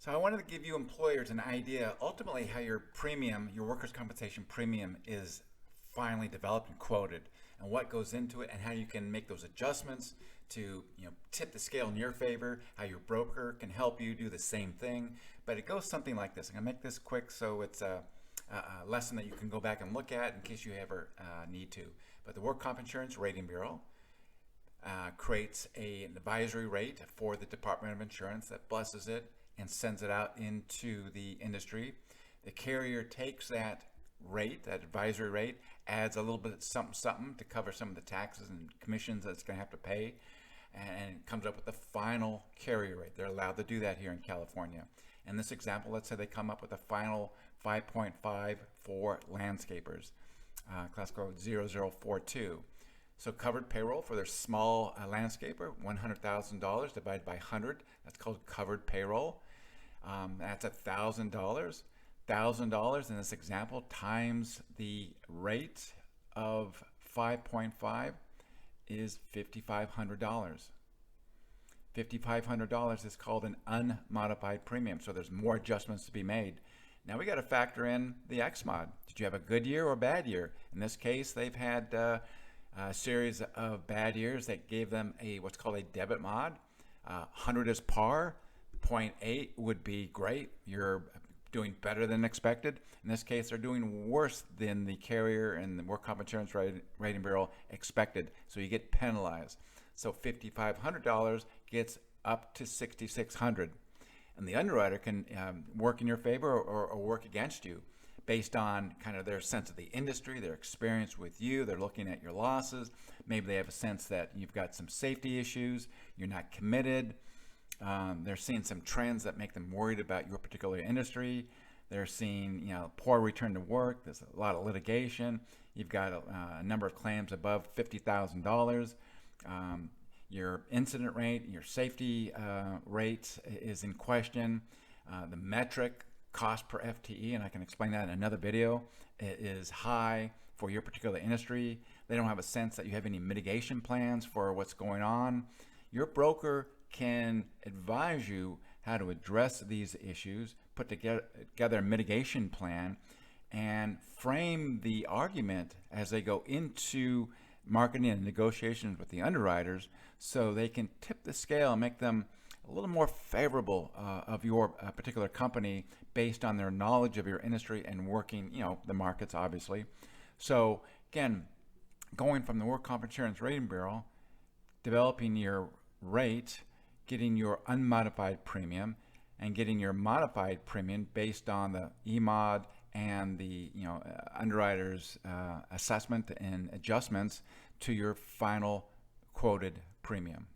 So I wanted to give you employers an idea ultimately how your premium, your workers' compensation premium is finally developed and quoted and what goes into it and how you can make those adjustments to tip the scale in your favor, how your broker can help you do the same thing. But it goes something like this. I'm going to make this quick so it's a lesson that you can go back and look at in case you ever need to. But the Work Comp Insurance Rating Bureau creates an advisory rate for the Department of Insurance that blesses it and sends it out into the industry. The carrier takes that rate, that advisory rate, adds a little bit of something to cover some of the taxes and commissions that it's going to have to pay, and comes up with the final carrier rate. They're allowed to do that here in California. In this example, let's say they come up with a final 5.5 for landscapers, class code 0042. So covered payroll for their small landscaper, $100,000 divided by 100. That's called covered payroll. That's $1,000. $1,000 in this example times the rate of 5.5 is $5,500. $5,500 is called an unmodified premium. So there's more adjustments to be made. Now we got to factor in the XMOD. Did you have a good year or bad year? In this case, they've had a series of bad years that gave them what's called a debit mod. 100 is par, zero point 0.8 would be great. You're doing better than expected. In this case, they're doing worse than the carrier and the Work Comp Insurance Rating Bureau expected. So you get penalized. So $5,500 gets up to $6,600. And the underwriter can work in your favor or work against you based on kind of their sense of the industry, their experience with you. They're looking at your losses. Maybe they have a sense that you've got some safety issues, you're not committed. They're seeing some trends that make them worried about your particular industry. They're seeing, poor return to work. There's a lot of litigation. You've got a number of claims above $50,000. Your incident rate, your safety rate is in question. The metric cost per FTE, and I can explain that in another video, is high for your particular industry. They don't have a sense that you have any mitigation plans for what's going on. Your broker can advise you how to address these issues, put together a mitigation plan, and frame the argument as they go into marketing and negotiations with the underwriters so they can tip the scale and make them a little more favorable of your particular company based on their knowledge of your industry and working, the markets obviously. So again, going from the Work Comp Insurance Rating Bureau, developing your rate, getting your unmodified premium, and getting your modified premium based on the EMOD and the underwriter's assessment and adjustments to your final quoted premium.